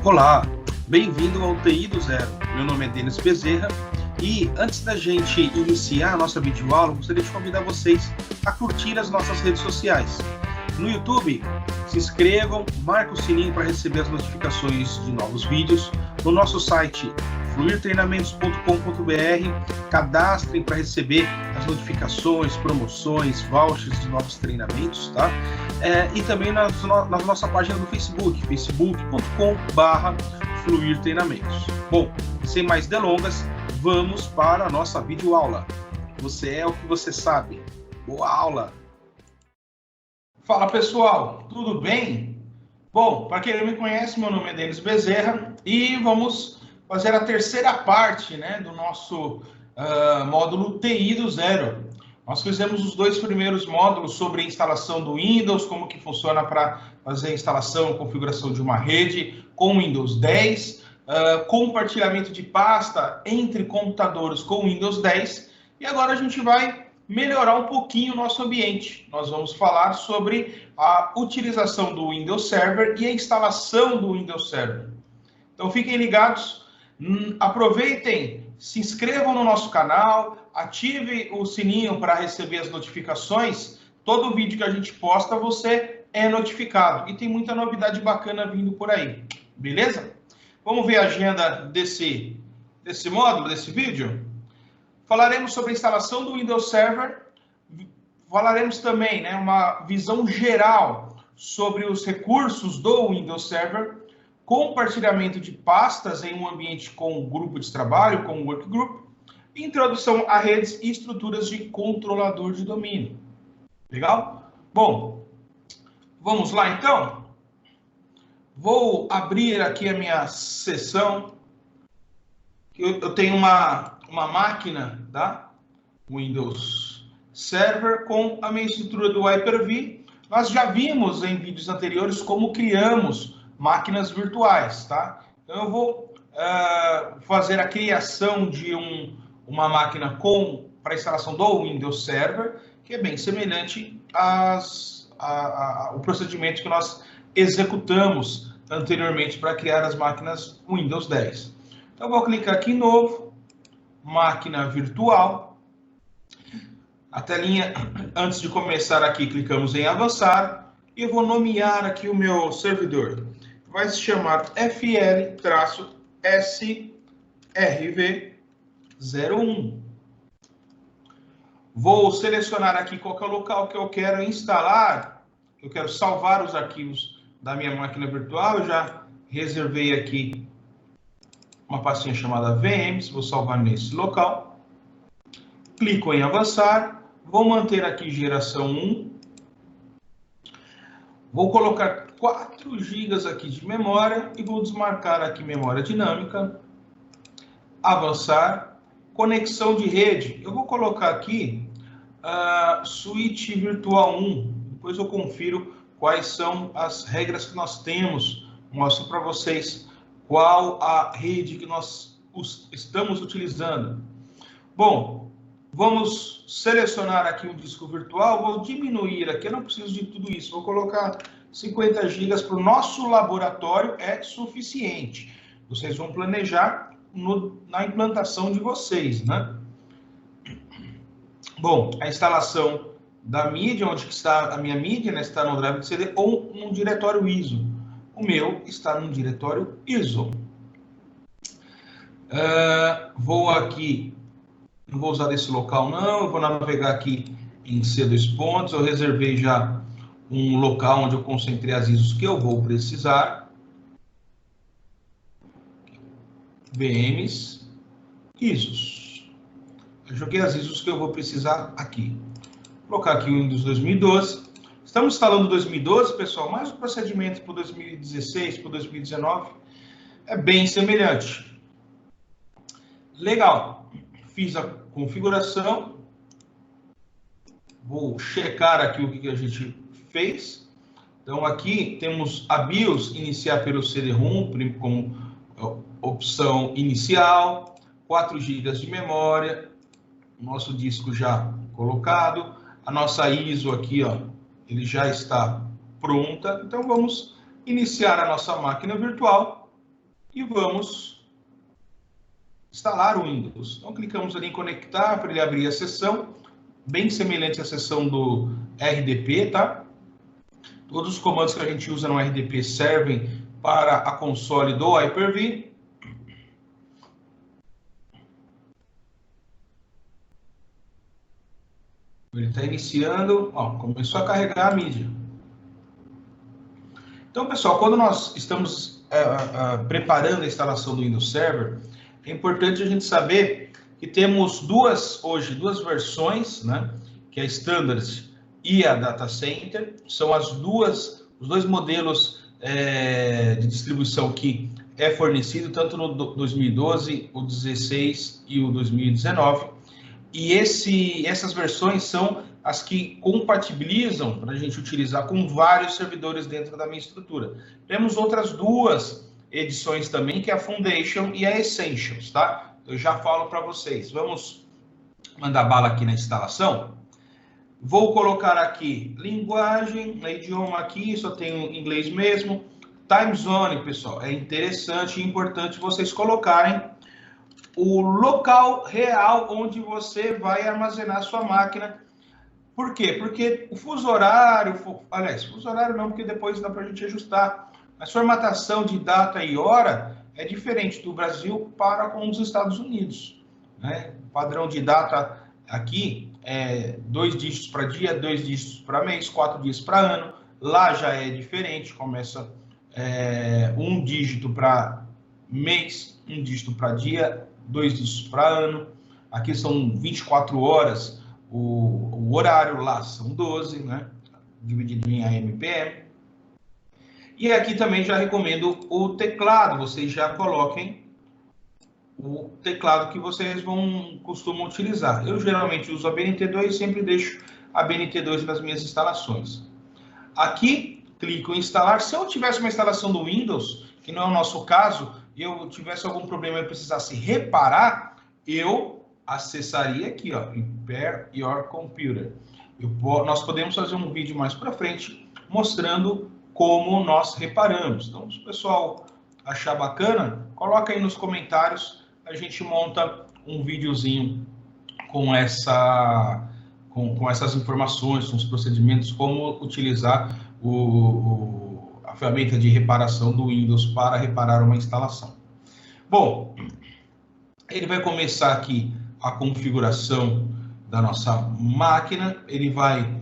Olá, bem-vindo ao TI do Zero. Meu nome é Denis Bezerra e antes da gente iniciar a nossa videoaula, eu gostaria de convidar vocês a curtir as nossas redes sociais. No YouTube, se inscrevam, marquem o sininho para receber as notificações de novos vídeos. No nosso site, fluirtreinamentos.com.br, cadastrem para receber as notificações, promoções, vouchers de novos treinamentos, tá? E também na nossa página do Facebook, facebook.com/fluirtreinamentos. Bom, sem mais delongas, vamos para a nossa videoaula. Você é o que você sabe. Boa aula! Fala pessoal, tudo bem? Bom, para quem não me conhece, meu nome é Denis Bezerra e vamos fazer a terceira parte, do nosso módulo TI do Zero. Nós fizemos os dois primeiros módulos sobre a instalação do Windows, como que funciona para fazer a instalação e configuração de uma rede com Windows 10, compartilhamento de pasta entre computadores com Windows 10, e agora a gente vai melhorar um pouquinho o nosso ambiente. Nós vamos falar sobre a utilização do Windows Server e a instalação do Windows Server. Então fiquem ligados, aproveitem, se inscrevam no nosso canal, ative o sininho para receber as notificações. Todo vídeo que a gente posta, você é notificado. E tem muita novidade bacana vindo por aí, beleza? Vamos ver a agenda desse módulo, desse vídeo? Falaremos sobre a instalação do Windows Server, falaremos também uma visão geral sobre os recursos do Windows Server, compartilhamento de pastas em um ambiente com grupo de trabalho, com workgroup, introdução a redes e estruturas de controlador de domínio. Legal? Bom, vamos lá então? Vou abrir aqui a minha sessão. Eu tenho uma máquina, tá? Windows Server com a minha estrutura do Hyper-V. Nós já vimos em vídeos anteriores como criamos máquinas virtuais, tá? Então eu vou fazer a criação de uma máquina para instalação do Windows Server, que é bem semelhante ao procedimento que nós executamos anteriormente para criar as máquinas Windows 10. Então eu vou clicar aqui em novo, máquina virtual. A telinha, antes de começar aqui, clicamos em avançar e eu vou nomear aqui o meu servidor. Vai se chamar FL-SRV01. Vou selecionar aqui qual que é o local que eu quero instalar. Eu quero salvar os arquivos da minha máquina virtual. Eu já reservei aqui uma pastinha chamada VMs, vou salvar nesse local. Clico em avançar, vou manter aqui geração 1. Vou colocar 4 GB aqui de memória e vou desmarcar aqui memória dinâmica. Avançar, conexão de rede. Eu vou colocar aqui switch virtual 1. Depois eu confiro quais são as regras que nós temos. Mostro para vocês qual a rede que nós estamos utilizando. Bom, vamos selecionar aqui um disco virtual, vou diminuir aqui, eu não preciso de tudo isso, vou colocar 50 GB para o nosso laboratório, é suficiente. Vocês vão planejar na implantação de vocês, Bom, a instalação da mídia, onde está a minha mídia, está no drive de CD ou num diretório ISO. O meu está no diretório ISO. Vou aqui, não vou usar desse local não, eu vou navegar aqui em C2 pontos, eu reservei já um local onde eu concentrei as ISOs que eu vou precisar. VMs, ISOs. Eu joguei as ISOs que eu vou precisar aqui. Vou colocar aqui o Windows 2012. Estamos instalando 2012, pessoal, mas o procedimento para 2016, para 2019 é bem semelhante. Legal. Fiz a configuração. Vou checar aqui o que a gente fez. Então, aqui temos a BIOS, iniciar pelo CD-ROM, como opção inicial, 4 GB de memória, nosso disco já colocado, a nossa ISO aqui, ele já está pronta. Então, vamos iniciar a nossa máquina virtual e vamos instalar o Windows. Então, clicamos ali em conectar para ele abrir a sessão, bem semelhante à sessão do RDP, tá? Todos os comandos que a gente usa no RDP servem para a console do Hyper-V. Ele está iniciando, ó, começou a carregar a mídia. Então, pessoal, quando nós estamos preparando a instalação do Windows Server, é importante a gente saber que temos hoje duas versões, né? Que é a Standard e a Data Center. São os dois modelos de distribuição que é fornecido, tanto no 2012, o 16 e o 2019. E essas versões são as que compatibilizam para a gente utilizar com vários servidores dentro da minha estrutura. Temos outras duas edições também, que é a Foundation e a Essentials, tá? Eu já falo para vocês. Vamos mandar bala aqui na instalação. Vou colocar aqui linguagem, idioma aqui, só tenho inglês mesmo. Time zone, pessoal, é interessante e importante vocês colocarem o local real onde você vai armazenar sua máquina. Por quê? Porque o fuso horário, aliás, fuso horário não, porque depois dá para a gente ajustar. A formatação de data e hora é diferente do Brasil para com os Estados Unidos, né? O padrão de data aqui é 2 dígitos para dia, 2 dígitos para mês, 4 dias para ano. Lá já é diferente, começa 1 dígito para mês, 1 dígito para dia, 2 dígitos para ano. Aqui são 24 horas o horário, lá são 12, né? Dividido em AM e PM. E aqui também já recomendo o teclado, vocês já coloquem o teclado que vocês costumam utilizar. Eu geralmente uso a BNT2 e sempre deixo a BNT2 nas minhas instalações. Aqui, clico em instalar. Se eu tivesse uma instalação do Windows, que não é o nosso caso, e eu tivesse algum problema e precisasse reparar, eu acessaria aqui, ó, Repair Your Computer. Nós podemos fazer um vídeo mais para frente mostrando como nós reparamos. Então, se o pessoal achar bacana, coloca aí nos comentários, a gente monta um videozinho com essas informações, com os procedimentos, como utilizar a ferramenta de reparação do Windows para reparar uma instalação. Bom, ele vai começar aqui a configuração da nossa máquina, ele vai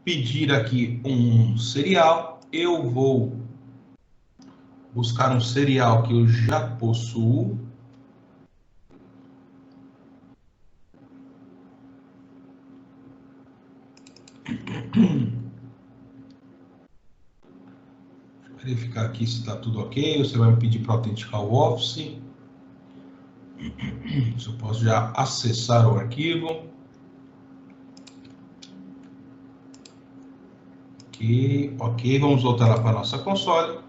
pedir aqui um serial. Eu vou buscar um serial que eu já possuo. Verificar aqui se está tudo ok. Você vai me pedir para autenticar o Office. Se eu posso já acessar o arquivo. Ok, vamos voltar lá para a nossa console.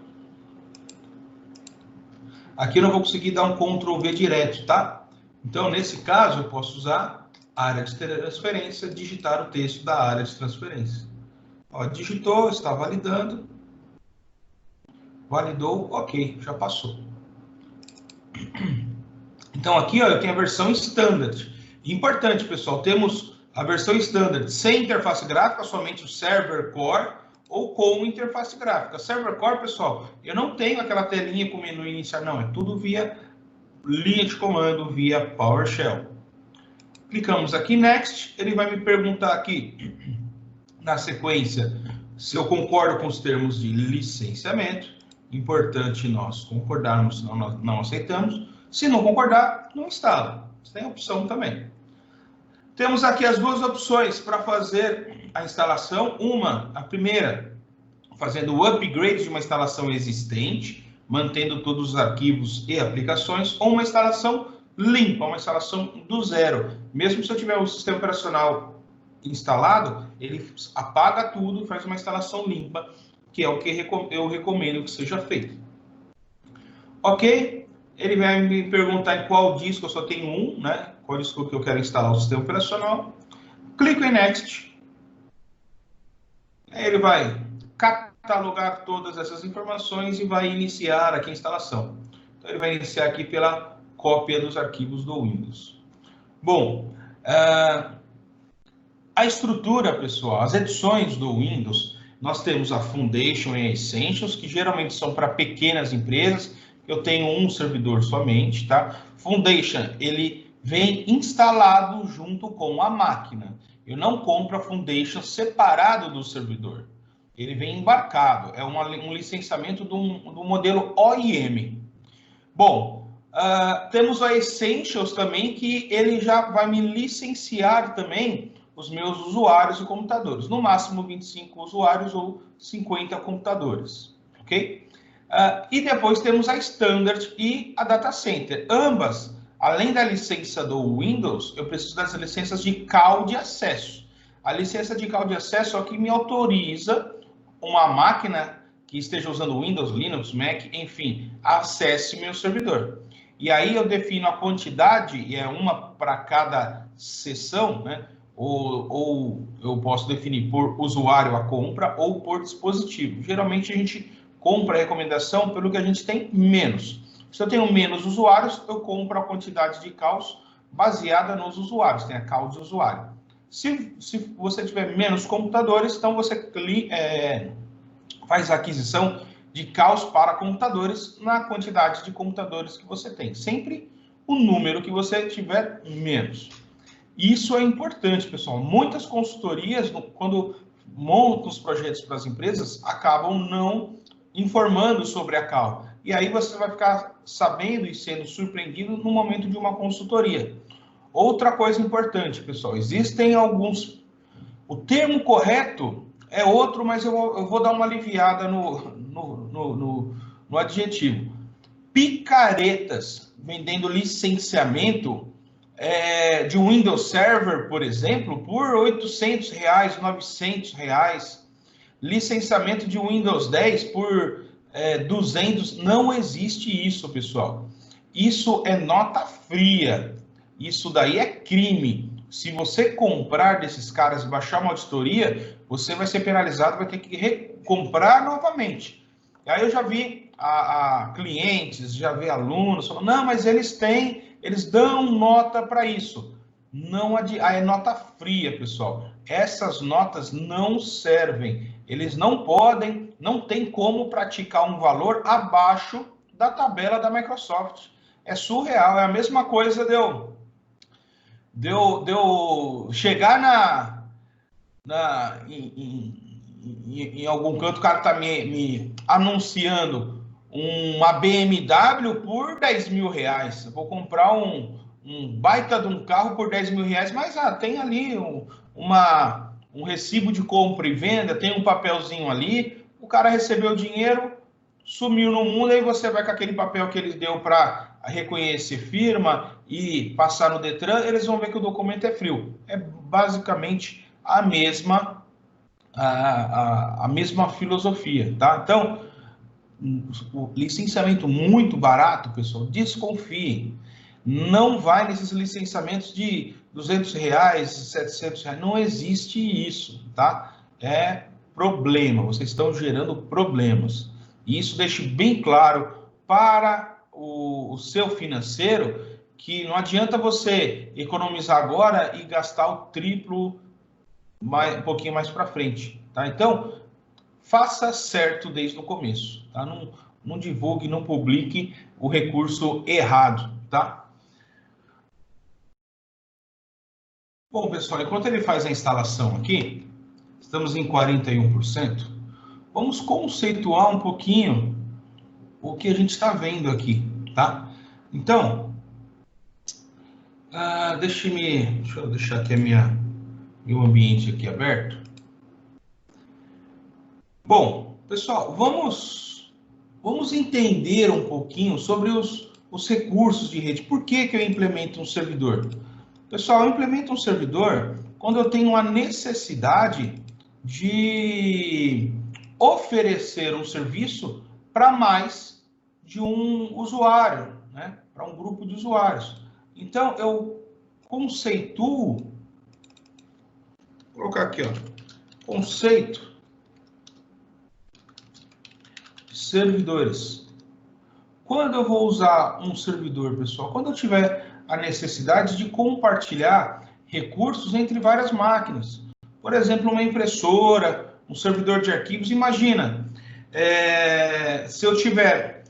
Aqui eu não vou conseguir dar um Ctrl V direto, tá? Então, nesse caso, eu posso usar a área de transferência, digitar o texto da área de transferência. Ó, digitou, está validando. Validou, ok, já passou. Então, aqui ó, eu tenho a versão Standard. Importante, pessoal, temos a versão Standard sem interface gráfica, somente o Server Core, ou com interface gráfica. Server Core, pessoal, eu não tenho aquela telinha com o menu inicial, não, é tudo via linha de comando, via PowerShell. Clicamos aqui Next, ele vai me perguntar aqui, na sequência, se eu concordo com os termos de licenciamento. Importante nós concordarmos, senão nós não aceitamos. Se não concordar, não instala. Tem opção também. Temos aqui as duas opções para fazer a instalação. A primeira, fazendo o upgrade de uma instalação existente, mantendo todos os arquivos e aplicações, ou uma instalação limpa, uma instalação do zero. Mesmo se eu tiver o sistema operacional instalado, ele apaga tudo e faz uma instalação limpa, que é o que eu recomendo que seja feito. Ok? Ele vai me perguntar em qual disco, eu só tenho um, né? Qual disco que eu quero instalar o sistema operacional. Clico em Next. Aí ele vai catalogar todas essas informações e vai iniciar aqui a instalação. Então, ele vai iniciar aqui pela cópia dos arquivos do Windows. Bom, a estrutura, pessoal, as edições do Windows, nós temos a Foundation e a Essentials, que geralmente são para pequenas empresas. Eu tenho um servidor somente, tá? Foundation, ele vem instalado junto com a máquina. Eu não compro a Foundation separado do servidor. Ele vem embarcado. É um licenciamento do modelo OEM. Bom, temos a Essentials também, que ele já vai me licenciar também os meus usuários e computadores. No máximo 25 usuários ou 50 computadores. Ok? E depois temos a Standard e a Data Center. Ambas, além da licença do Windows, eu preciso das licenças de call de acesso. A licença de call de acesso é o que me autoriza uma máquina que esteja usando Windows, Linux, Mac, enfim, acesse meu servidor. E aí eu defino a quantidade, e é uma para cada sessão, né? Ou eu posso definir por usuário a compra ou por dispositivo. Geralmente a gente compra a recomendação pelo que a gente tem menos. Se eu tenho menos usuários, eu compro a quantidade de calls baseada nos usuários, tem a call de usuário. Se você tiver menos computadores, então você faz a aquisição de calls para computadores na quantidade de computadores que você tem. Sempre o número que você tiver menos. Isso é importante, pessoal. Muitas consultorias, quando montam os projetos para as empresas, acabam não informando sobre a call. E aí você vai ficar sabendo e sendo surpreendido no momento de uma consultoria. Outra coisa importante, pessoal, existem alguns... O termo correto é outro, mas eu vou dar uma aliviada no adjetivo. Picaretas vendendo licenciamento de um Windows Server, por exemplo, por R$800, R$900. Licenciamento de Windows 10 por 200. Não existe isso, pessoal. Isso é nota fria. Isso daí é crime. Se você comprar desses caras e baixar uma auditoria, você vai ser penalizado, vai ter que recomprar novamente. Aí eu já vi clientes, já vi alunos falando, não, mas eles dão nota para isso. Não é nota fria, pessoal. Essas notas não servem. Eles não podem, não tem como praticar um valor abaixo da tabela da Microsoft. É surreal, é a mesma coisa de eu chegar em algum canto, o cara está me anunciando uma BMW por R$10.000. Eu vou comprar um baita de um carro por R$10.000, mas tem ali um recibo de compra e venda, tem um papelzinho ali, o cara recebeu o dinheiro, sumiu no mundo, aí você vai com aquele papel que ele deu para reconhecer firma e passar no Detran, eles vão ver que o documento é frio. É basicamente a mesma filosofia, tá? Então, o licenciamento muito barato, pessoal, desconfie. Não vai nesses licenciamentos de R$200, R$700. Não existe isso, tá? É problema. Vocês estão gerando problemas. E isso deixe bem claro para o seu financeiro que não adianta você economizar agora e gastar o triplo um pouquinho mais para frente, tá? Então, faça certo desde o começo, tá? Não divulgue, não publique o recurso errado, tá? Bom, pessoal, enquanto ele faz a instalação aqui, estamos em 41%, vamos conceituar um pouquinho o que a gente está vendo aqui, tá? Então, deixa eu deixar aqui meu ambiente aqui aberto. Bom, pessoal, vamos entender um pouquinho sobre os recursos de rede. Por que eu implemento um servidor? Pessoal, eu implemento um servidor quando eu tenho a necessidade de oferecer um serviço para mais de um usuário, né? Para um grupo de usuários. Então, eu conceituo, vou colocar aqui, ó, conceito de servidores. Quando eu vou usar um servidor, pessoal? Quando eu tiver a necessidade de compartilhar recursos entre várias máquinas. Por exemplo, uma impressora, um servidor de arquivos. Imagina, se eu tiver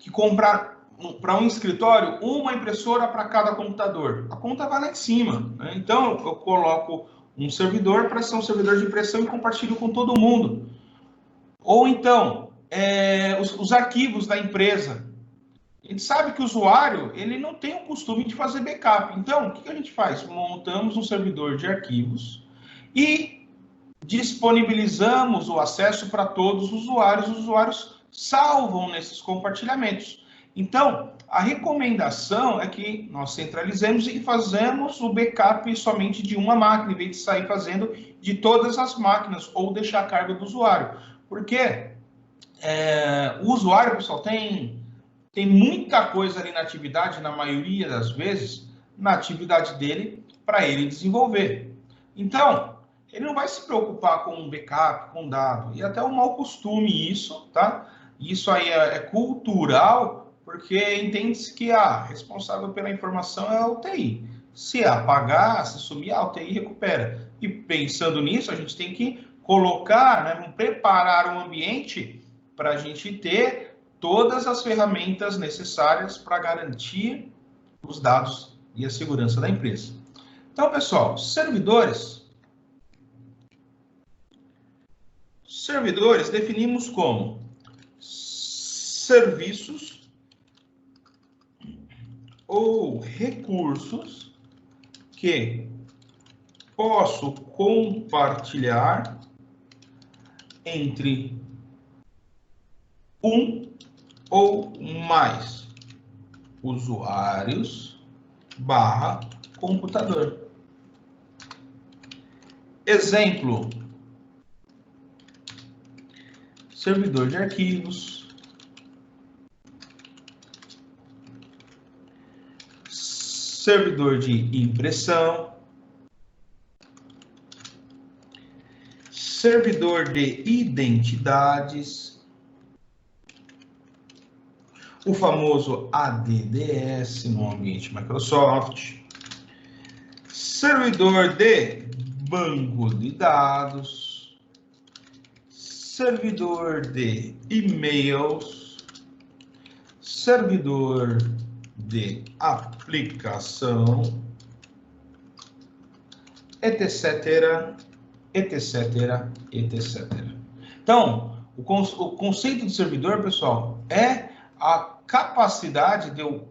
que comprar para um escritório uma impressora para cada computador. A conta vai lá em cima, né? Então, eu coloco um servidor para ser um servidor de impressão e compartilho com todo mundo. Ou então, os arquivos da empresa. A gente sabe que o usuário ele não tem o costume de fazer backup. Então, o que a gente faz? Montamos um servidor de arquivos e disponibilizamos o acesso para todos os usuários. Os usuários salvam nesses compartilhamentos. Então, a recomendação é que nós centralizemos e fazemos o backup somente de uma máquina, em vez de sair fazendo de todas as máquinas ou deixar a carga do usuário. Porque o usuário, pessoal, tem muita coisa ali na atividade, na maioria das vezes, na atividade dele, para ele desenvolver. Então, ele não vai se preocupar com um backup, com dado. E até um mau costume isso, tá? Isso aí é cultural, porque entende-se que a responsável pela informação é a UTI. Se apagar, se sumir, a UTI recupera. E pensando nisso, a gente tem que colocar, né, preparar um ambiente para a gente ter todas as ferramentas necessárias para garantir os dados e a segurança da empresa. Então, pessoal, servidores definimos como serviços ou recursos que posso compartilhar entre um ou mais usuários / computador. Exemplo: servidor de arquivos, servidor de impressão, servidor de identidades, o famoso ADDS no ambiente Microsoft, servidor de banco de dados, servidor de e-mails, servidor de aplicação, etc, etc, etc. Então, o conceito de servidor, pessoal, é a capacidade de eu,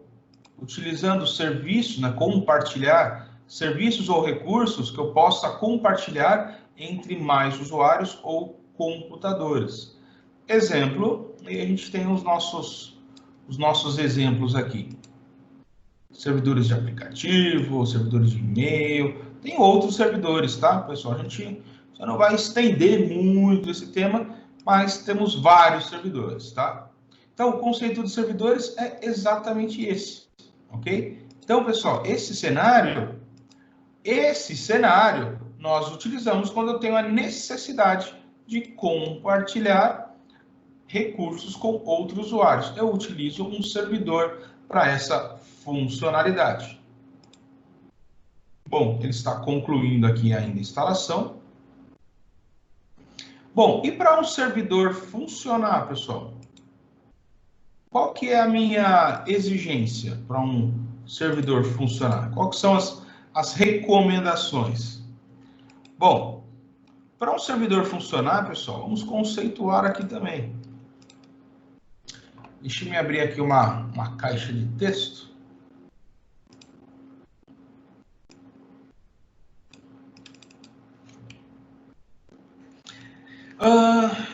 utilizando serviços, né, compartilhar serviços ou recursos que eu possa compartilhar entre mais usuários ou computadores. Exemplo, e a gente tem os nossos exemplos aqui. Servidores de aplicativo, servidores de e-mail, tem outros servidores, tá, pessoal? A gente só não vai estender muito esse tema, mas temos vários servidores, tá? Então, o conceito de servidores é exatamente esse, ok? Então, pessoal, esse cenário nós utilizamos quando eu tenho a necessidade de compartilhar recursos com outros usuários. Eu utilizo um servidor para essa funcionalidade. Bom, ele está concluindo aqui ainda a instalação. Bom, e para um servidor funcionar, pessoal? Qual que é a minha exigência para um servidor funcionar? Quais são as recomendações? Bom, para um servidor funcionar, pessoal, vamos conceituar aqui também. Deixa eu me abrir aqui uma caixa de texto.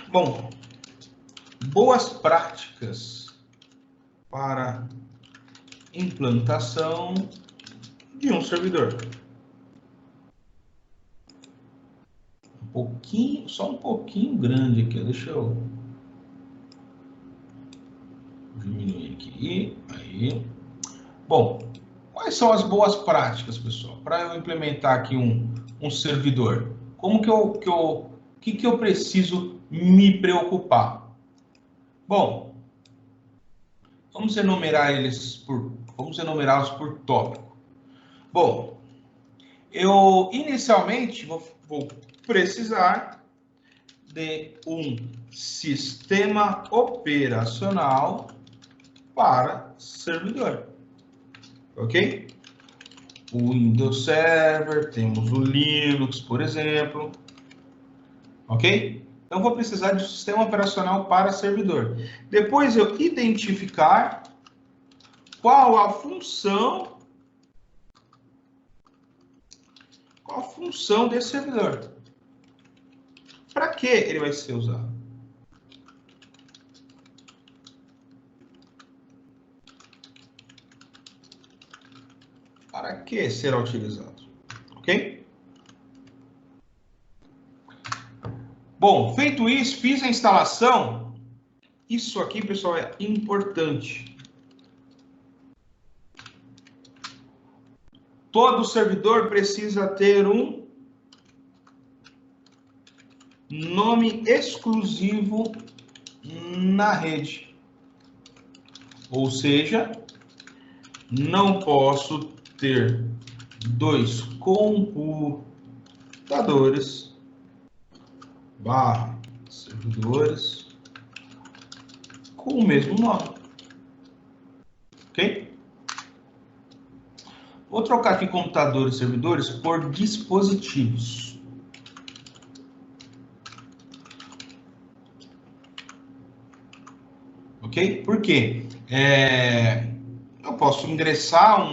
Bom, boas práticas para implantação de um servidor. Só um pouquinho grande aqui, deixa eu diminuir aqui, aí. Bom, quais são as boas práticas, pessoal, para eu implementar aqui um servidor? Como que eu preciso me preocupar? Bom, Vamos enumerá-los por tópico. Bom, eu inicialmente vou precisar de um sistema operacional para servidor, ok? O Windows Server, temos o Linux, por exemplo, ok? Então, vou precisar de um sistema operacional para servidor. Depois, eu identificar qual a função desse servidor. Para que ele vai ser usado? Para que será utilizado? Ok? Bom, feito isso, fiz a instalação. Isso aqui, pessoal, é importante. Todo servidor precisa ter um nome exclusivo na rede. Ou seja, não posso ter dois computadores servidores com o mesmo nome. Ok? Vou trocar aqui computadores e servidores por dispositivos. Ok? Por quê? Eu posso ingressar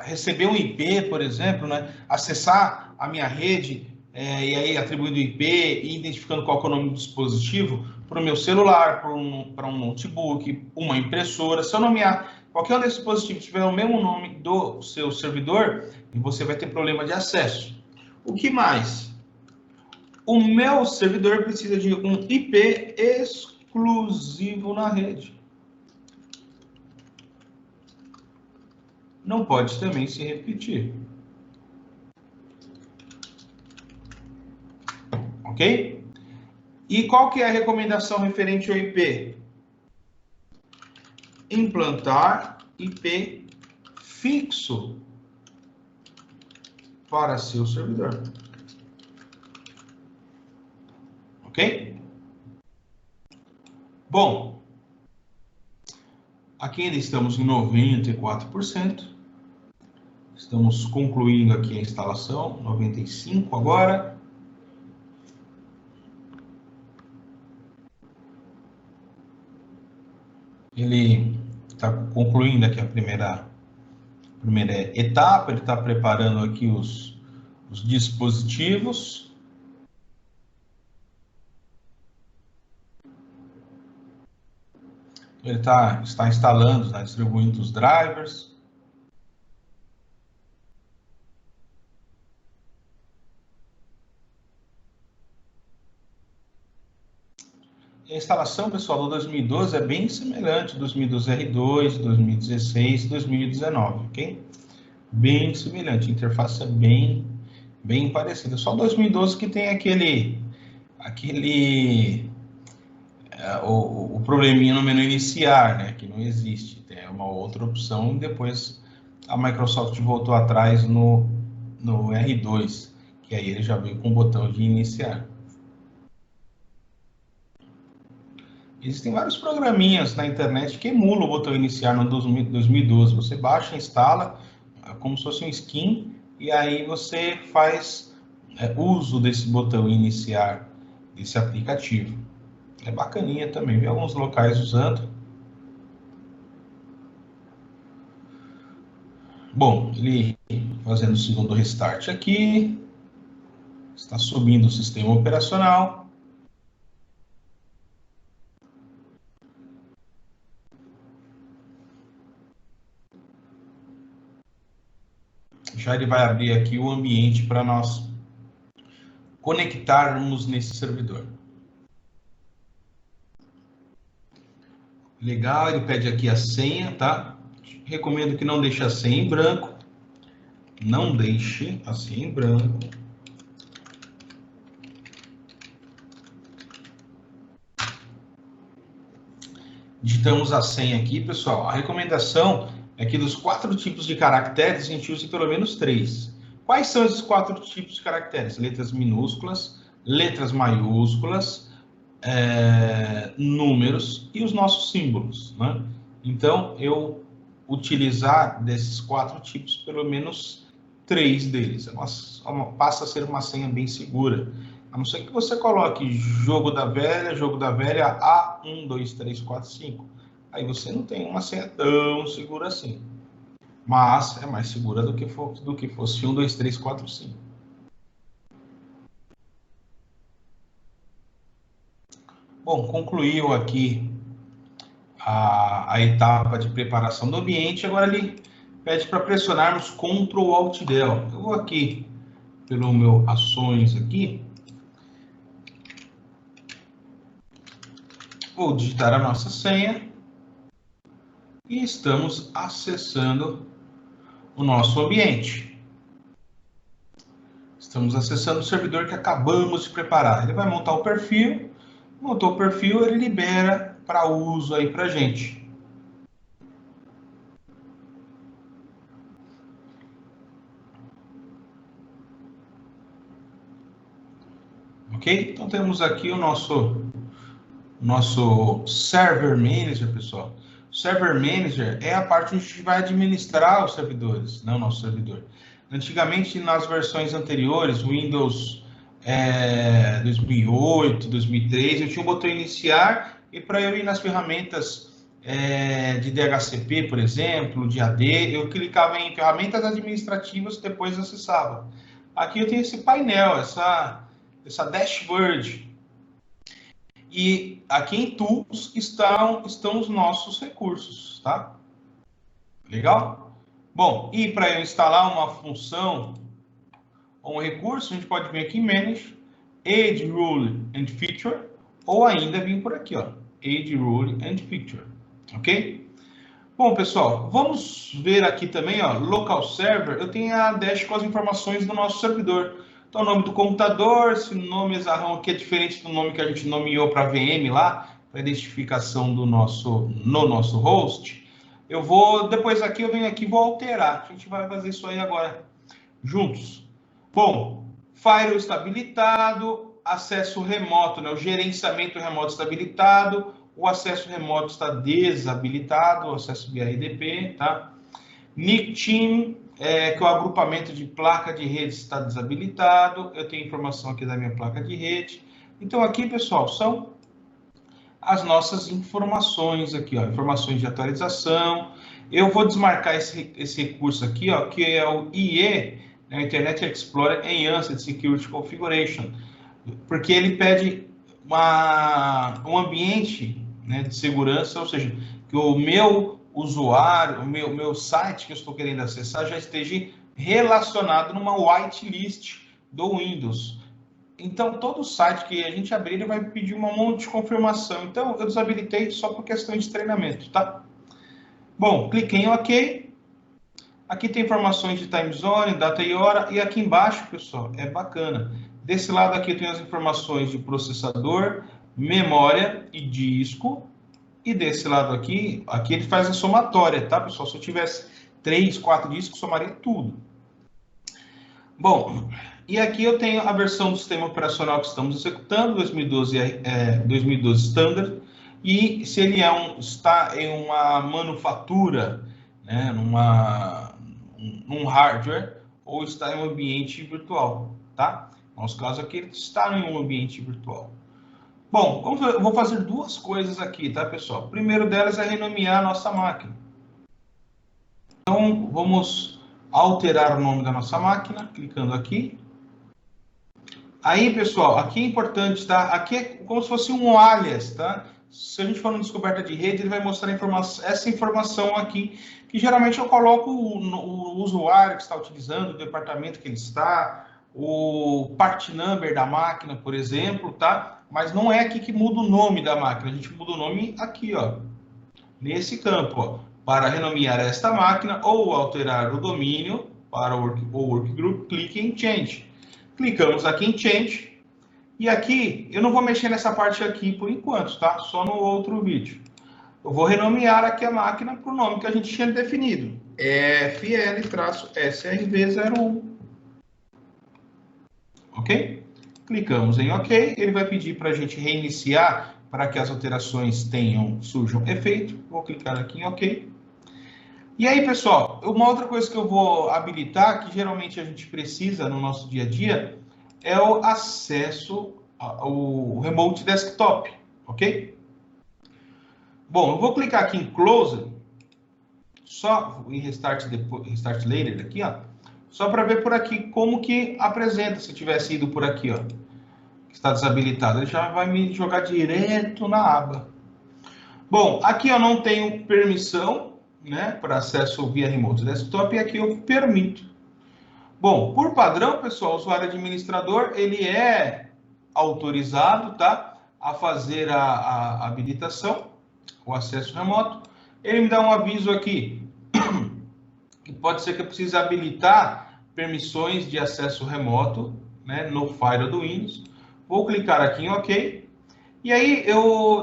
receber um IP, por exemplo, né? Acessar a minha rede e aí atribuindo o IP e identificando qual é o nome do dispositivo para o meu celular, para um notebook, uma impressora. Se eu nomear qualquer um desses dispositivos tiver o mesmo nome do seu servidor, você vai ter problema de acesso. O que mais? O meu servidor precisa de um IP exclusivo na rede. Não pode também se repetir. Ok? E qual que é a recomendação referente ao IP? Implantar IP fixo para seu servidor. Ok? Bom, aqui ainda estamos em 94%. Estamos concluindo aqui a instalação, 95% agora. Ele está concluindo aqui a primeira etapa, ele está preparando aqui os dispositivos. Ele está instalando, está distribuindo os drivers. A instalação, pessoal, do 2012 é bem semelhante ao 2012 R2, 2016, 2019, ok? Bem semelhante, a interface é bem parecida. Só 2012 que tem o probleminha no menu iniciar, né? Que não existe. Tem uma outra opção e depois a Microsoft voltou atrás no R2, que aí ele já veio com o botão de iniciar. Existem vários programinhas na internet que emulam o botão iniciar no 2012. Você baixa, instala, como se fosse um skin, e aí você faz uso desse botão iniciar, desse aplicativo. É bacaninha também, vi alguns locais usando. Bom, ele fazendo o segundo restart aqui, está subindo o sistema operacional. Já ele vai abrir aqui o ambiente para nós conectarmos nesse servidor. Legal, ele pede aqui a senha, tá? Recomendo que não deixe a senha em branco. Não deixe a senha em branco. digitamos a senha aqui, pessoal. A recomendação é que dos 4 tipos de caracteres, a gente use pelo menos 3. Quais são esses 4 tipos de caracteres? Letras minúsculas, letras maiúsculas, números e os nossos símbolos, né? Então, eu utilizar desses 4 tipos, pelo menos 3 deles. Passa a ser uma senha bem segura. A não ser que você coloque jogo da velha A1, 2, 3, 4, 5. Aí você não tem uma senha tão segura assim. Mas é mais segura do que fosse 1, 2, 3, 4, 5. Bom, concluiu aqui a etapa de preparação do ambiente. Agora ele pede para pressionarmos Ctrl Alt Del. Eu vou aqui pelo meu ações aqui. Vou digitar a nossa senha e estamos acessando o nosso ambiente. Estamos acessando o servidor que acabamos de preparar. Ele vai montar o perfil. Montou o perfil, ele libera para uso aí para gente. Ok? Então temos aqui o nosso Server Manager, pessoal. O Server Manager é a parte onde a gente vai administrar os servidores, não o nosso servidor. Antigamente, nas versões anteriores, Windows 2008, 2003, eu tinha um botão iniciar e para eu ir nas ferramentas de DHCP, por exemplo, de AD, eu clicava em ferramentas administrativas e depois acessava. Aqui eu tenho esse painel, essa dashboard. E aqui em Tools estão os nossos recursos, tá? Legal? Bom, e para eu instalar uma função ou um recurso, a gente pode vir aqui em Manage, Add Rule and Feature, ou ainda vir por aqui, ó, Add Rule and Feature, ok? Bom, pessoal, vamos ver aqui também, ó, Local Server, eu tenho a dash com as informações do nosso servidor. Então, o nome do computador, esse nome exarrão aqui é diferente do nome que a gente nomeou para VM lá, para identificação no nosso host. Eu vou, depois aqui, eu venho aqui e vou alterar. A gente vai fazer isso aí agora, juntos. Bom, Firewall está habilitado, acesso remoto, né? O gerenciamento remoto está habilitado, o acesso remoto está desabilitado, o acesso via IDP, tá? Nickteam, que é o agrupamento de placa de rede está desabilitado. Eu tenho informação aqui da minha placa de rede. Então, aqui, pessoal, são as nossas informações aqui, ó, informações de atualização. Eu vou desmarcar esse recurso aqui, ó, que é o IE, né, Internet Explorer Enhanced Security Configuration, porque ele pede um ambiente, né, de segurança, ou seja, que o meu usuário, o meu site que eu estou querendo acessar já esteja relacionado numa whitelist do Windows. Então, todo site que a gente abrir, ele vai pedir um monte de confirmação. Então, eu desabilitei só por questão de treinamento, tá? Bom, cliquei em OK. Aqui tem informações de time zone, data e hora. E aqui embaixo, pessoal, é bacana. Desse lado aqui eu tenho as informações de processador, memória e disco. E desse lado aqui ele faz a somatória, tá, pessoal? Se eu tivesse 3, 4 discos, somaria tudo. Bom, e aqui eu tenho a versão do sistema operacional que estamos executando, 2012 Standard, e se ele está em uma manufatura, né, num hardware, ou está em um ambiente virtual, tá? No nosso caso aqui, ele está em um ambiente virtual. Bom, eu vou fazer 2 coisas aqui, tá, pessoal? O primeiro delas é renomear a nossa máquina. Então, vamos alterar o nome da nossa máquina, clicando aqui. Aí, pessoal, aqui é importante, tá? Aqui é como se fosse um alias, tá? Se a gente for no descoberta de rede, ele vai mostrar essa informação aqui, que geralmente eu coloco o usuário que está utilizando, o departamento que ele está, o part number da máquina, por exemplo, tá? Mas não é aqui que muda o nome da máquina, a gente muda o nome aqui, ó, nesse campo, ó, para renomear esta máquina ou alterar o domínio para o workgroup, clique em Change. Clicamos aqui em Change, e aqui, eu não vou mexer nessa parte aqui por enquanto, tá? Só no outro vídeo. Eu vou renomear aqui a máquina para o nome que a gente tinha definido. FL-SRV01. Ok? Clicamos em OK. Ele vai pedir para a gente reiniciar para que as alterações surjam efeito. Vou clicar aqui em OK. E aí, pessoal, uma outra coisa que eu vou habilitar, que geralmente a gente precisa no nosso dia a dia, é o acesso ao Remote Desktop, ok? Bom, eu vou clicar aqui em Close, só em Restart Later aqui, ó, só para ver por aqui como que apresenta, se tivesse ido por aqui, ó, que está desabilitado. Ele já vai me jogar direto na aba. Bom, aqui eu não tenho permissão, né, para acesso via Remote Desktop, e aqui eu permito. Bom, por padrão, pessoal, o usuário administrador, ele é autorizado, tá, a fazer a habilitação, o acesso remoto. Ele me dá um aviso aqui, que pode ser que eu precise habilitar permissões de acesso remoto, né, no Fire do Windows. Vou clicar aqui em OK. E aí,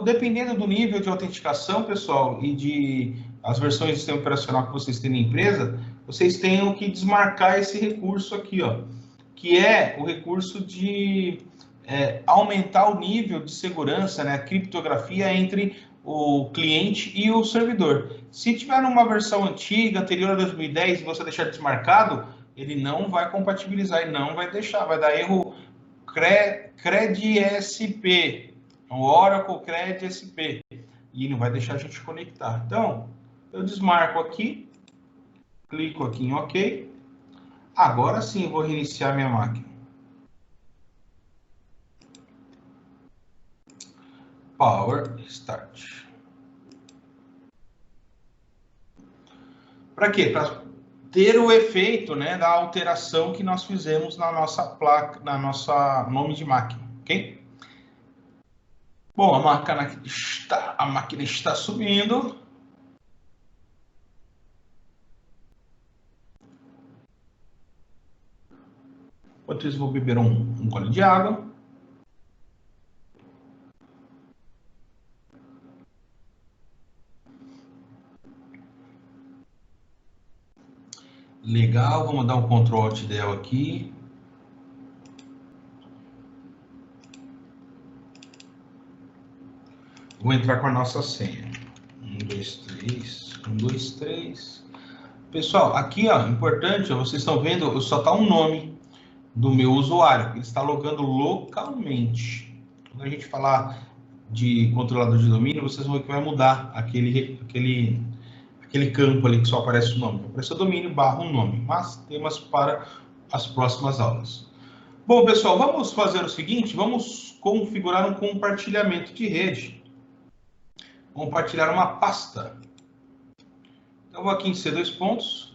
dependendo do nível de autenticação, pessoal, e de as versões do sistema operacional que vocês têm na empresa, vocês tenham que desmarcar esse recurso aqui, ó, que é o recurso de aumentar o nível de segurança, né, a criptografia entre o cliente e o servidor. Se tiver numa versão antiga, anterior a 2010, e você deixar desmarcado, ele não vai compatibilizar e não vai deixar, vai dar erro CRED-SP, o Oracle CRED-SP, e não vai deixar a gente conectar. Então, eu desmarco aqui, clico aqui em OK. Agora sim, eu vou reiniciar minha máquina. Power Start. Para quê? Para ter o efeito, né, da alteração que nós fizemos na nossa placa, na nossa nome de máquina, ok? Bom, a máquina está subindo. Enquanto isso, vou beber um gole de água. Legal, vamos dar um Ctrl Alt Del aqui. Vou entrar com a nossa senha. 1, 2, 3. 1, 2, 3. Pessoal, aqui, ó, importante, ó, vocês estão vendo, só está um nome do meu usuário. Ele está logando localmente. Quando a gente falar de controlador de domínio, vocês vão ver que vai mudar aquele campo ali que só aparece o nome. Vai aparecer o domínio barra um nome, mas temas para as próximas aulas. Bom, pessoal, vamos fazer o seguinte, vamos configurar um compartilhamento de rede. Compartilhar uma pasta. Então, vou aqui em C2 pontos.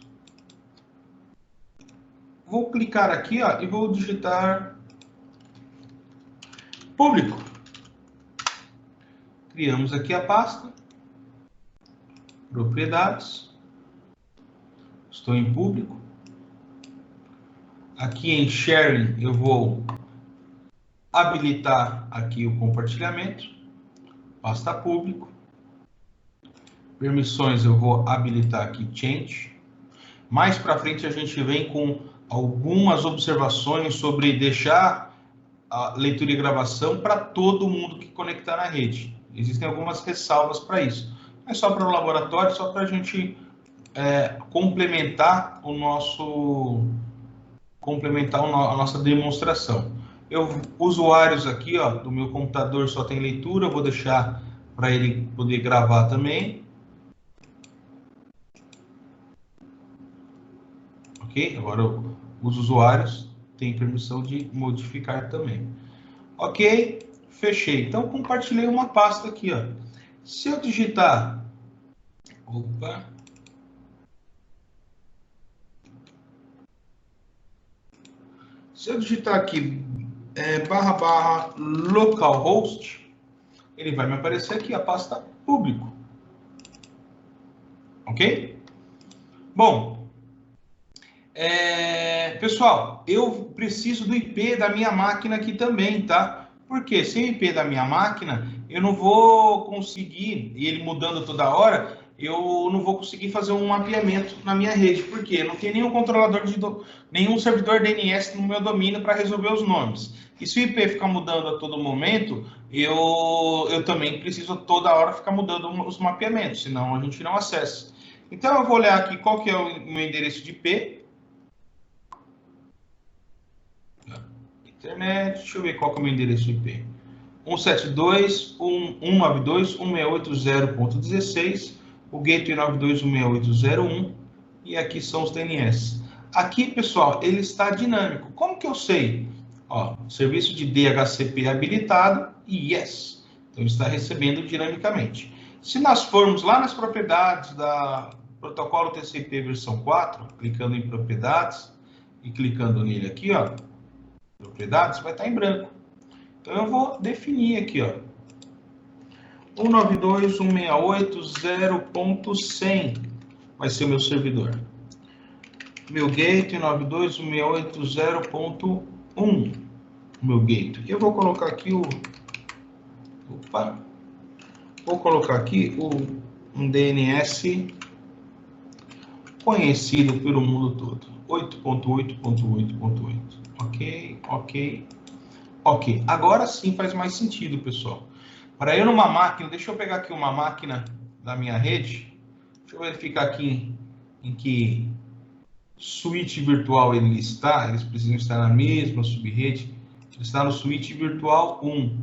Vou clicar aqui, ó, e vou digitar público. Criamos aqui a pasta. Propriedades. Estou em público. Aqui em sharing eu vou habilitar aqui o compartilhamento. Pasta público. Permissões eu vou habilitar aqui change. Mais para frente a gente vem com algumas observações sobre deixar a leitura e gravação para todo mundo que conectar na rede. Existem algumas ressalvas para isso. É só para o laboratório, só para a gente complementar a nossa demonstração. Usuários aqui, ó, do meu computador só tem leitura, eu vou deixar para ele poder gravar também. Ok? Agora os usuários têm permissão de modificar também. Ok? Fechei. Então, compartilhei uma pasta aqui, ó. Se eu digitar... Opa! Se eu digitar aqui // localhost, ele vai me aparecer aqui a pasta público. Ok? Bom, pessoal, eu preciso do IP da minha máquina aqui também, tá? Porque se o IP da minha máquina, eu não vou conseguir, e ele mudando toda hora, eu não vou conseguir fazer um mapeamento na minha rede. Por quê? Não tem nenhum controlador, nenhum servidor DNS no meu domínio para resolver os nomes. E se o IP ficar mudando a todo momento, eu também preciso toda hora ficar mudando os mapeamentos, senão a gente não acessa. Então, eu vou olhar aqui qual que é o meu endereço de IP. Internet, deixa eu ver qual que é o meu endereço de IP. 172.168.0.16, o gateway 92.168.0.1, e aqui são os DNS. Aqui, pessoal, ele está dinâmico. Como que eu sei? Ó, serviço de DHCP habilitado e yes. Então, está recebendo dinamicamente. Se nós formos lá nas propriedades da protocolo TCP versão 4, clicando em propriedades e clicando nele aqui, ó, propriedades, vai estar em branco. Então, eu vou definir aqui, ó, 192.168.0.100 vai ser o meu servidor. Meu gateway 192.168.0.1, meu gateway. Eu vou colocar aqui um DNS conhecido pelo mundo todo. 8.8.8.8. Ok. Agora sim faz mais sentido, pessoal. Para eu numa máquina, deixa eu pegar aqui uma máquina da minha rede. Deixa eu verificar aqui em que switch virtual ele está. Eles precisam estar na mesma subrede. Ele está no switch virtual 1,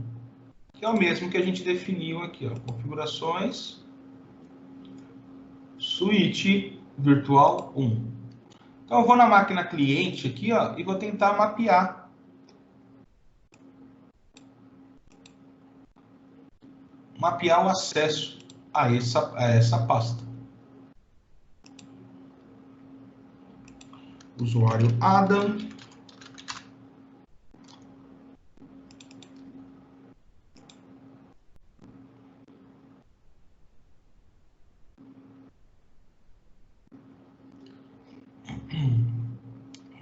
que é o mesmo que a gente definiu aqui, ó. Configurações, switch virtual 1. Então eu vou na máquina cliente aqui, ó, e vou tentar mapear o acesso a essa pasta. Usuário Adam.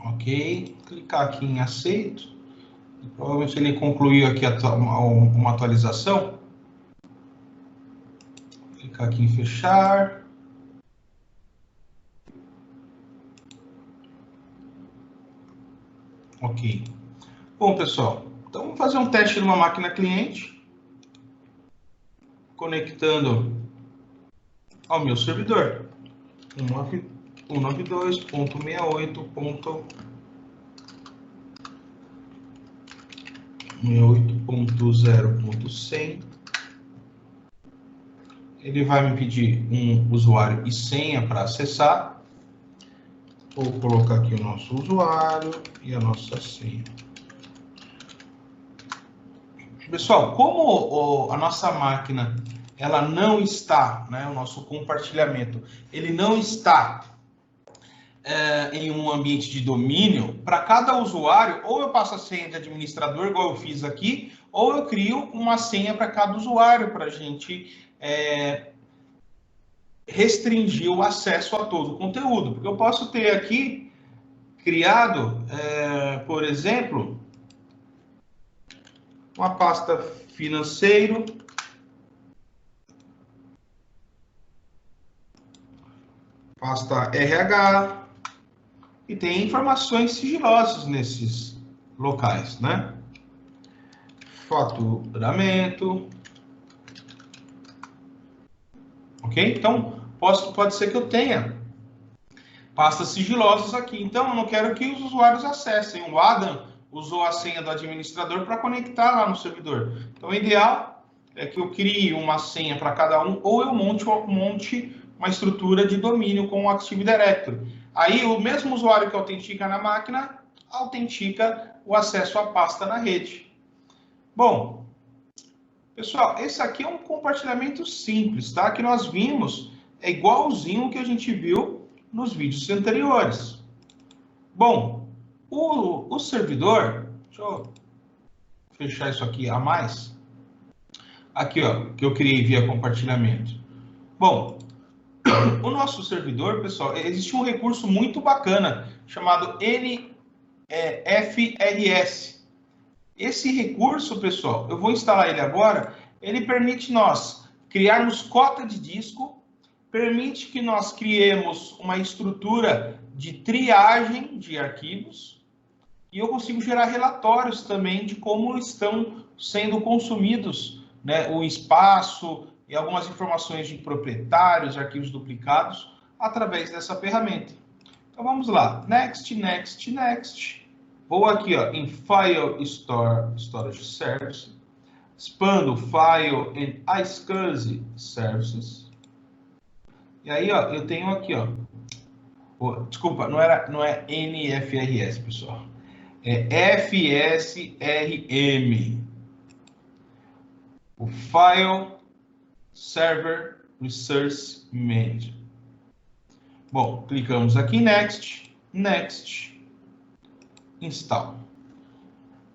Ok. Clicar aqui em aceito. Provavelmente ele concluiu aqui uma atualização. Clicar aqui em fechar. Ok. Bom, pessoal, então vamos fazer um teste numa máquina cliente, conectando ao meu servidor. 192.168.0.100. Ele vai me pedir um usuário e senha para acessar. Vou colocar aqui o nosso usuário e a nossa senha. Pessoal, como a nossa máquina ela não está, né, o nosso compartilhamento, ele não está em um ambiente de domínio, para cada usuário, ou eu passo a senha de administrador, igual eu fiz aqui, ou eu crio uma senha para cada usuário, para a gente restringir o acesso a todo o conteúdo. Porque eu posso ter aqui criado, por exemplo, uma pasta financeiro, pasta RH, e tem informações sigilosas nesses locais, né? Faturamento. Ok? Então, pode ser que eu tenha pastas sigilosas aqui. Então, eu não quero que os usuários acessem. O Adam usou a senha do administrador para conectar lá no servidor. Então, o ideal é que eu crie uma senha para cada um, ou eu monte uma estrutura de domínio com o Active Directory. Aí, o mesmo usuário que autentica na máquina, autentica o acesso à pasta na rede. Bom, pessoal, esse aqui é um compartilhamento simples, tá? Que nós vimos, é igualzinho o que a gente viu nos vídeos anteriores. Bom, o servidor, deixa eu fechar isso aqui a mais. Aqui, ó, que eu criei via compartilhamento. Bom, o nosso servidor, pessoal, existe um recurso muito bacana chamado NFRS. Esse recurso, pessoal, eu vou instalar ele agora, ele permite nós criarmos cota de disco, permite que nós criemos uma estrutura de triagem de arquivos, e eu consigo gerar relatórios também de como estão sendo consumidos, né, o espaço e algumas informações de proprietários, arquivos duplicados, através dessa ferramenta. Então vamos lá, next, next, next. Vou aqui ó, em File Storage Service, expando File and iSCSI Services. E aí ó, eu tenho aqui ó, desculpa, não é NFRS, pessoal. É FSRM. O File Server Resource Manager. Bom, clicamos aqui em Next, Next, Install.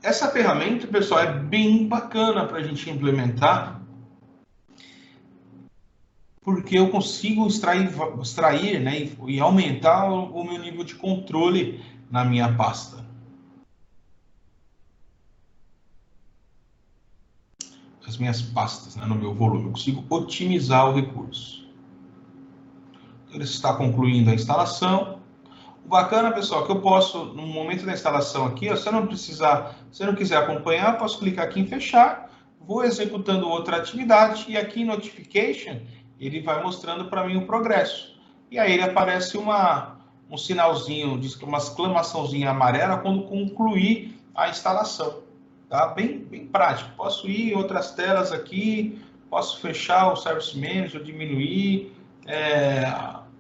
Essa ferramenta, pessoal, é bem bacana para a gente implementar, porque eu consigo extrair, né, e aumentar o meu nível de controle na minha pasta. As minhas pastas, né, no meu volume. Eu consigo otimizar o recurso. Ele está concluindo a instalação. O bacana, pessoal, que eu posso, no momento da instalação aqui, ó, se eu não quiser acompanhar, posso clicar aqui em fechar, vou executando outra atividade e aqui em Notification, ele vai mostrando para mim o progresso. E aí ele aparece um sinalzinho, uma exclamaçãozinha amarela quando concluir a instalação. Tá? Bem prático. Posso ir em outras telas aqui, posso fechar o Service Manager, diminuir,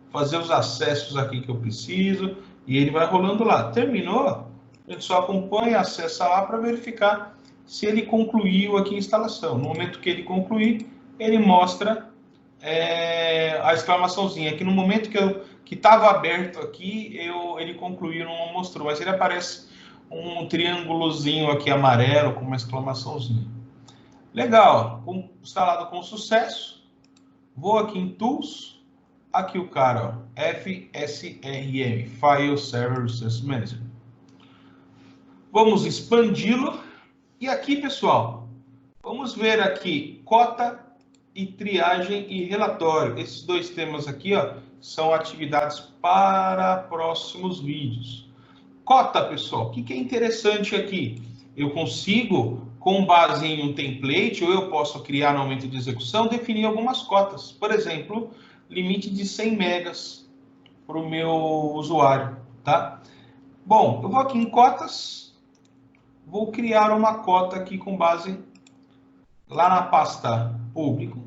fazer os acessos aqui que eu preciso, e ele vai rolando lá. Terminou, a gente só acompanha, acessa lá para verificar se ele concluiu aqui a instalação. No momento que ele concluir, ele mostra a exclamaçãozinha. Aqui no momento que estava aberto aqui, ele concluiu, não mostrou, mas ele aparece um triângulozinho aqui amarelo com uma exclamaçãozinha. Legal, instalado com sucesso. Vou aqui em Tools, aqui o cara, ó, FSRM, File Server Resource Manager. Vamos expandi-lo. E aqui, pessoal, vamos ver aqui cota e triagem e relatório. Esses dois temas aqui, ó, são atividades para próximos vídeos. Cota, pessoal, o que é interessante aqui? Eu consigo, com base em um template, ou eu posso criar no momento de execução, definir algumas cotas. Por exemplo, limite de 100 megas para o meu usuário, tá? Bom, eu vou aqui em cotas, vou criar uma cota aqui com base lá na pasta público,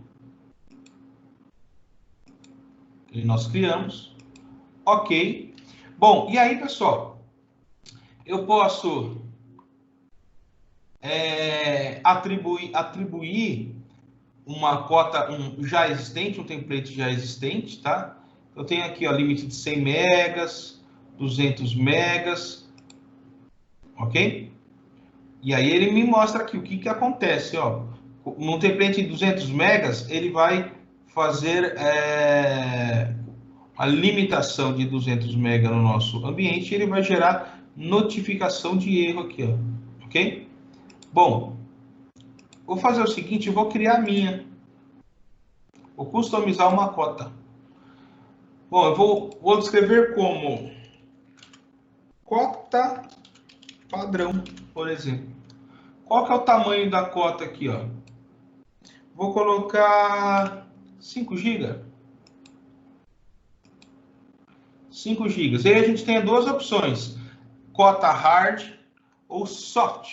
que nós criamos. Ok. Bom, e aí, pessoal, eu posso atribuir uma cota já existente, um template já existente, tá? Eu tenho aqui, ó, limite de 100 megas, 200 megas, ok? E aí ele me mostra aqui o que acontece, ó. No template de 200 megas, ele vai fazer a limitação de 200 megas no nosso ambiente, ele vai gerar notificação de erro aqui, ó, ok? Bom, vou fazer o seguinte, eu vou criar a minha. Vou customizar uma cota. Bom, eu vou descrever como cota padrão, por exemplo. Qual que é o tamanho da cota aqui, ó? Vou colocar 5 GB. 5 GB. E aí a gente tem duas opções. Cota hard ou soft.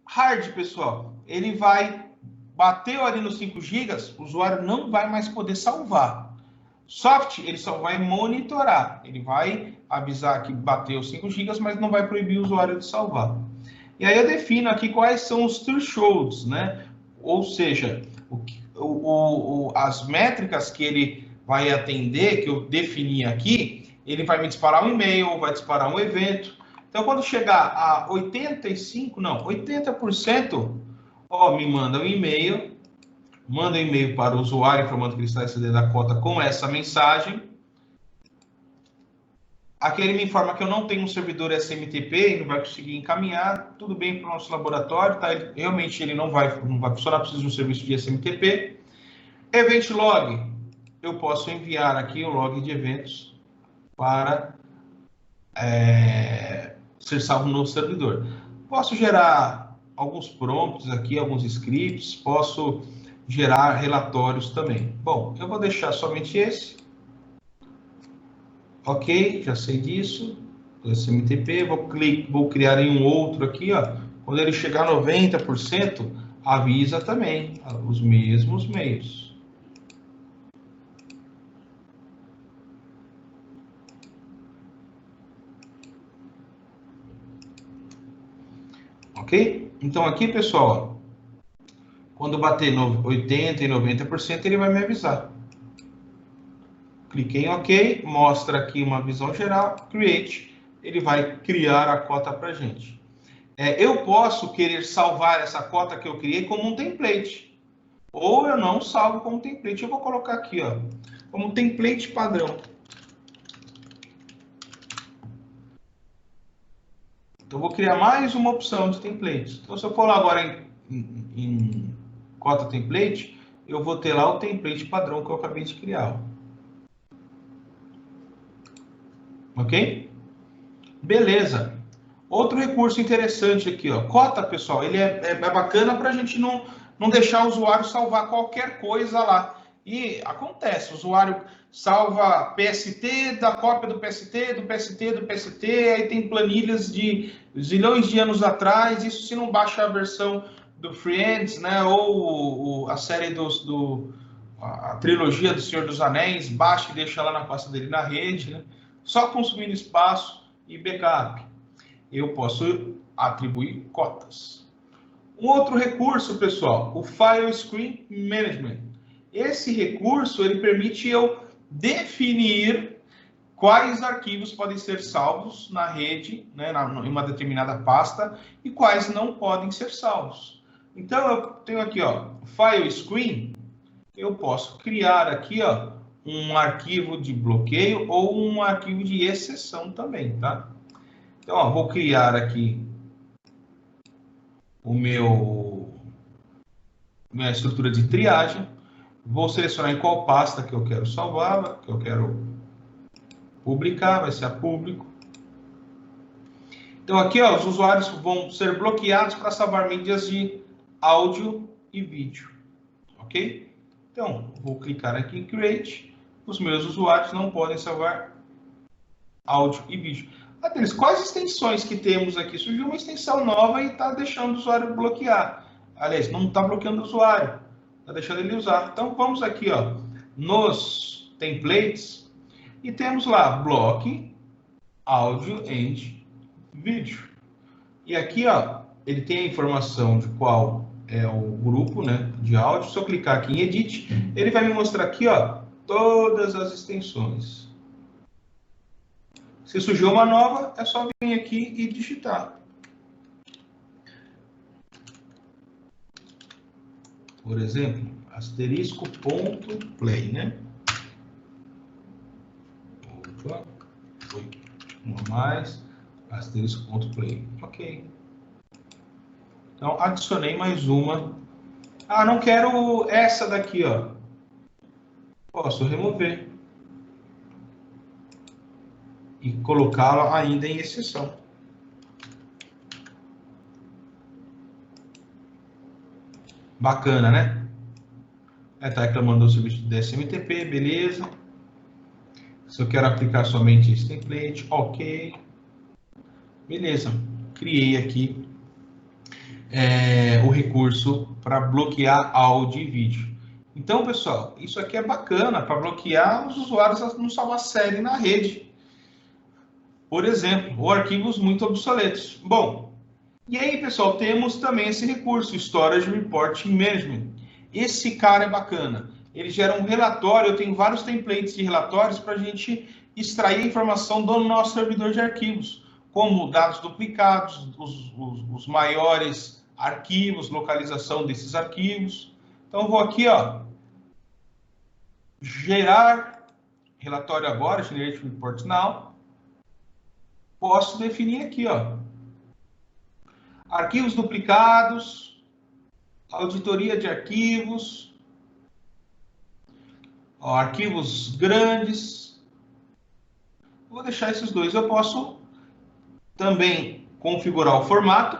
Hard, pessoal, ele vai bateu ali nos 5 GB, o usuário não vai mais poder salvar. Soft, ele só vai monitorar. Ele vai avisar que bateu 5 GB, mas não vai proibir o usuário de salvar. E aí eu defino aqui quais são os thresholds, né? Ou seja, as métricas que ele vai atender, que eu defini aqui, ele vai me disparar um e-mail, vai disparar um evento. Então, quando chegar a 80%, ó, me manda um e-mail, manda um e-mail para o usuário informando que ele está excedendo a cota com essa mensagem. Aqui ele me informa que eu não tenho um servidor SMTP e não vai conseguir encaminhar. Tudo bem para o nosso laboratório, tá? Realmente ele não vai funcionar, precisa de um serviço de SMTP. Event log, eu posso enviar aqui o log de eventos para ser salvo no servidor. Posso gerar alguns prompts aqui, alguns scripts, posso gerar relatórios também. Bom, eu vou deixar somente esse. Ok, já sei disso. SMTP, vou criar em um outro aqui, ó. Quando ele chegar a 90%, avisa também os mesmos meios. Ok? Então aqui, pessoal, quando bater 80% e 90%, ele vai me avisar. Cliquei em OK, mostra aqui uma visão geral, Create, ele vai criar a cota para a gente. Eu posso querer salvar essa cota que eu criei como um template, ou eu não salvo como template. Eu vou colocar aqui, ó, como template padrão. Então, eu vou criar mais uma opção de templates. Então, se eu for lá agora em cota template, eu vou ter lá o template padrão que eu acabei de criar. Ok? Beleza. Outro recurso interessante aqui, ó. Cota, pessoal, ele é bacana para a gente não deixar o usuário salvar qualquer coisa lá. E acontece, o usuário salva PST, da cópia do PST, do PST, do PST, aí tem planilhas de zilhões de anos atrás, isso se não baixa a versão do Friends, né, ou a série a trilogia do Senhor dos Anéis, baixa e deixa lá na pasta dele na rede, né, só consumindo espaço e backup. Eu posso atribuir cotas. Um outro recurso, pessoal, o File Screen Management. Esse recurso, ele permite eu definir quais arquivos podem ser salvos na rede, né, em uma determinada pasta, e quais não podem ser salvos. Então, eu tenho aqui, ó, File Screen, eu posso criar aqui, ó, um arquivo de bloqueio ou um arquivo de exceção também, tá? Então, ó, vou criar aqui minha estrutura de triagem. Vou selecionar em qual pasta que eu quero salvar, que eu quero publicar, vai ser a público. Então, aqui, ó, os usuários vão ser bloqueados para salvar mídias de áudio e vídeo. Ok? Então, vou clicar aqui em Create. Os meus usuários não podem salvar áudio e vídeo. Adeus, quais extensões que temos aqui? Surgiu uma extensão nova e está deixando o usuário bloquear. Aliás, não está bloqueando o usuário, está deixando ele usar. Então, vamos aqui, ó, nos templates e temos lá block, áudio and vídeo. E aqui, ó, ele tem a informação de qual é o grupo, né, de áudio. Se eu clicar aqui em Edit, ele vai me mostrar aqui, ó, todas as extensões. Se surgiu uma nova, é só vir aqui e digitar. Por exemplo, asterisco.play, né? Opa, foi uma mais, asterisco.play. Ok. Então, adicionei mais uma. Ah, não quero essa daqui, ó. Posso remover. E colocá-la ainda em exceção. Bacana, né? Está reclamando do serviço do SMTP, beleza. Se eu quero aplicar somente esse template, ok. Beleza. Criei aqui o recurso para bloquear áudio e vídeo. Então, pessoal, isso aqui é bacana para bloquear os usuários não salvar série na rede. Por exemplo, ou arquivos muito obsoletos. Bom, e aí, pessoal, temos também esse recurso, Storage Reporting Management. Esse cara é bacana. Ele gera um relatório, eu tenho vários templates de relatórios para a gente extrair a informação do nosso servidor de arquivos, como dados duplicados, os maiores arquivos, localização desses arquivos. Então, eu vou aqui, ó, gerar relatório agora, Generate Report Now. posso definir aqui, ó, arquivos duplicados, auditoria de arquivos, ó, arquivos grandes. Vou deixar esses dois. Eu posso também configurar o formato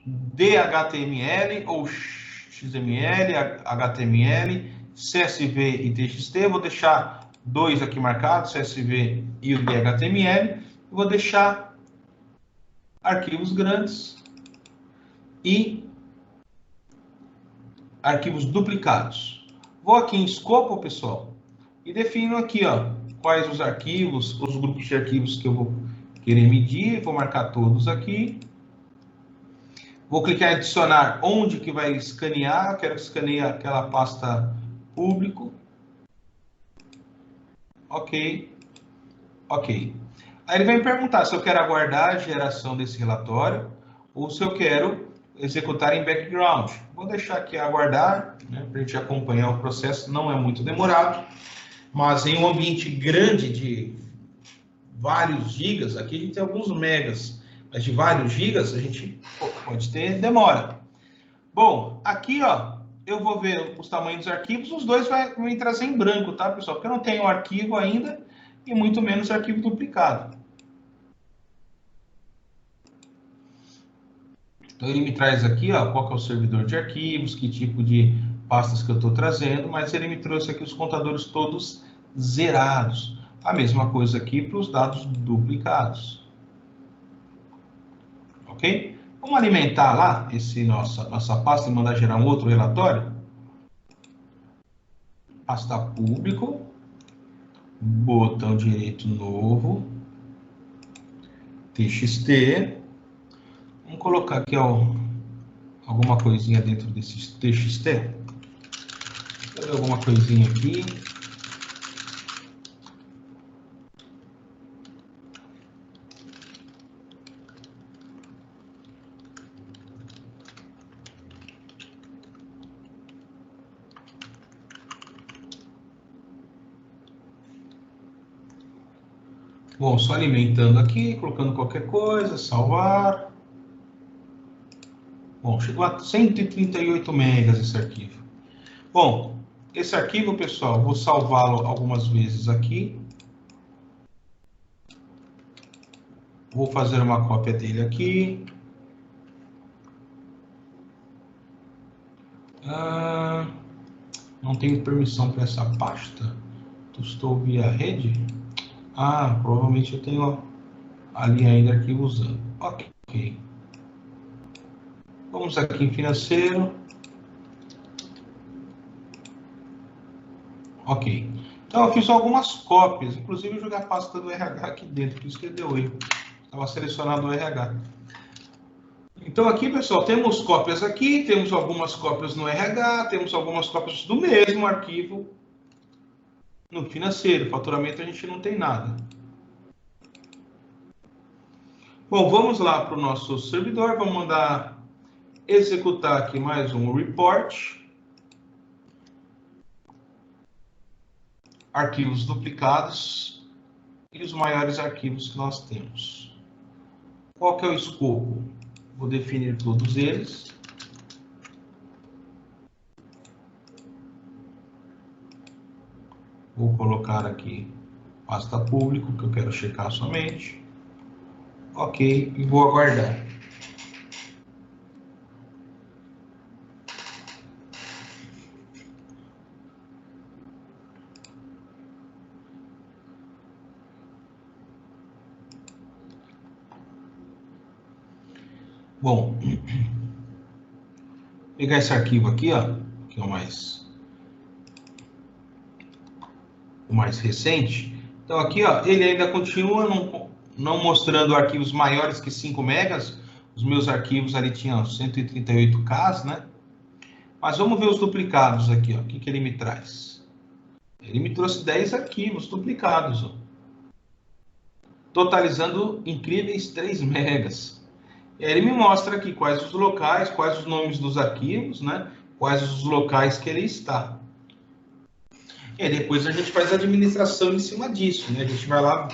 DHTML ou XML, HTML, CSV e TXT. Vou deixar dois aqui marcados, CSV e o DHTML. Vou deixar arquivos grandes e arquivos duplicados. Vou aqui em escopo, pessoal, e defino aqui, ó, quais os arquivos, os grupos de arquivos que eu vou querer medir. Vou marcar todos aqui. Vou clicar em adicionar onde que vai escanear. Eu quero que escaneie aquela pasta público. Ok. Ok. Aí ele vai me perguntar se eu quero aguardar a geração desse relatório ou se eu quero executar em background. Vou deixar aqui aguardar, né, para a gente acompanhar o processo. Não é muito demorado, mas em um ambiente grande de vários gigas, aqui a gente tem alguns megas, mas de vários gigas a gente pode ter demora. Bom, aqui, ó, eu vou ver os tamanhos dos arquivos. Os dois vai me trazer em branco, tá, pessoal? Porque eu não tenho arquivo ainda e muito menos arquivo duplicado. Então ele me traz aqui, ó, qual que é o servidor de arquivos, que tipo de pastas que eu estou trazendo, mas ele me trouxe aqui os contadores todos zerados. A mesma coisa aqui para os dados duplicados. Ok? Vamos alimentar lá nossa pasta e mandar gerar um outro relatório? Pasta público, botão direito novo, TXT. Vamos colocar aqui, ó, alguma coisinha dentro desse TXT. Deixa eu ver alguma coisinha aqui. Bom, só alimentando aqui, colocando qualquer coisa, salvar. Bom, chegou a 138 megas esse arquivo. Bom, esse arquivo, pessoal, vou salvá-lo algumas vezes aqui. Vou fazer uma cópia dele aqui. Não tenho permissão para essa pasta. Estou via rede? Provavelmente eu tenho ali ainda arquivo usando. Ok. Vamos aqui em financeiro. Ok. Então eu fiz algumas cópias. Inclusive eu joguei a pasta do RH aqui dentro, por isso que deu erro. Estava selecionado o RH. Então aqui, pessoal, temos cópias aqui, temos algumas cópias no RH, temos algumas cópias do mesmo arquivo no financeiro. Faturamento a gente não tem nada. Bom, vamos lá para o nosso servidor, vamos mandar executar aqui mais um report. Arquivos duplicados e os maiores arquivos que nós temos. Qual que é o escopo? Vou definir todos eles. Vou colocar aqui pasta público, que eu quero checar somente. Ok, e vou aguardar. Bom, vou pegar esse arquivo aqui, ó, que é o mais recente. Então aqui, ó, ele ainda continua não mostrando arquivos maiores que 5 megas. Os meus arquivos ali tinham 138K, né? Mas vamos ver os duplicados aqui, ó. O que ele me traz? Ele me trouxe 10 arquivos duplicados, ó, totalizando incríveis 3 megas. Ele me mostra aqui quais os locais, quais os nomes dos arquivos, né? Quais os locais que ele está. E depois a gente faz a administração em cima disso, né? A gente vai lá,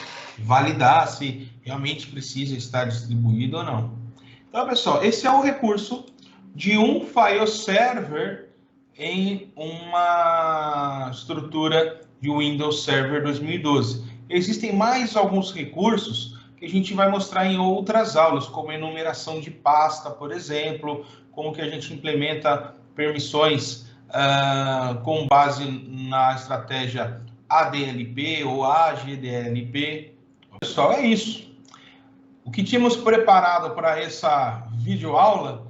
validar se realmente precisa estar distribuído ou não. Então, pessoal, esse é o recurso de um file server em uma estrutura de Windows Server 2012. Existem mais alguns recursos que a gente vai mostrar em outras aulas, como enumeração de pasta, por exemplo, como que a gente implementa permissões com base na estratégia ADLP ou AGDLP. Pessoal, é isso. O que tínhamos preparado para essa videoaula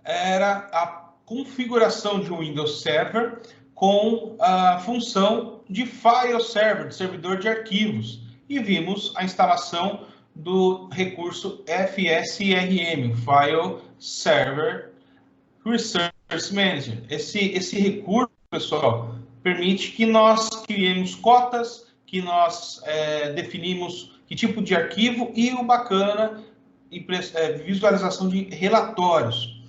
era a configuração de um Windows Server com a função de file server, de servidor de arquivos. E vimos a instalação do recurso FSRM, File Server Resource Manager. Esse recurso, pessoal, permite que nós criemos cotas, que nós definimos que tipo de arquivo e o bacana, visualização de relatórios.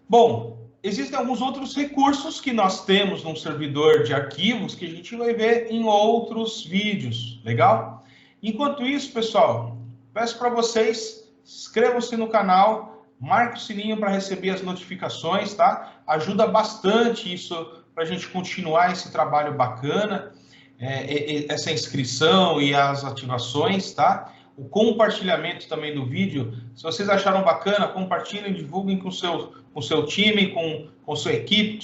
Bom, existem alguns outros recursos que nós temos num servidor de arquivos que a gente vai ver em outros vídeos, legal? Enquanto isso, pessoal, peço para vocês, inscrevam-se no canal, marque o sininho para receber as notificações, tá? Ajuda bastante isso para a gente continuar esse trabalho bacana, essa inscrição e as ativações, tá? O compartilhamento também do vídeo, se vocês acharam bacana, compartilhem, divulguem com o seu time, com sua equipe, com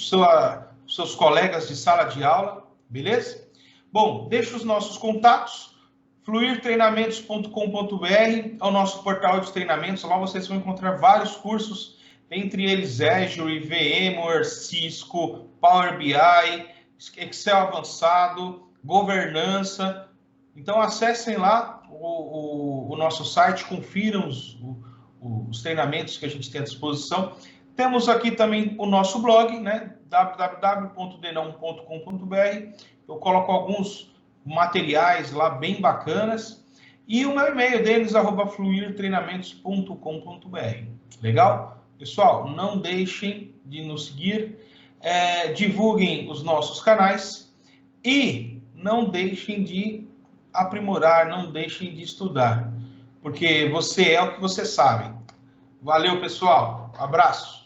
seus colegas de sala de aula, beleza? Bom, deixa os nossos contatos, fluirtreinamentos.com.br é o nosso portal de treinamentos, lá vocês vão encontrar vários cursos, entre eles Azure, VMware, Cisco, Power BI, Excel avançado, governança. Então acessem lá o nosso site, confiram os treinamentos que a gente tem à disposição. Temos aqui também o nosso blog, né, www.denão.com.br. Eu coloco alguns materiais lá bem bacanas. E o meu e-mail deles, @fluirtreinamentos.com.br. Legal? Pessoal, não deixem de nos seguir, divulguem os nossos canais e não deixem de aprimorar, não deixem de estudar, porque você é o que você sabe. Valeu, pessoal. Abraço.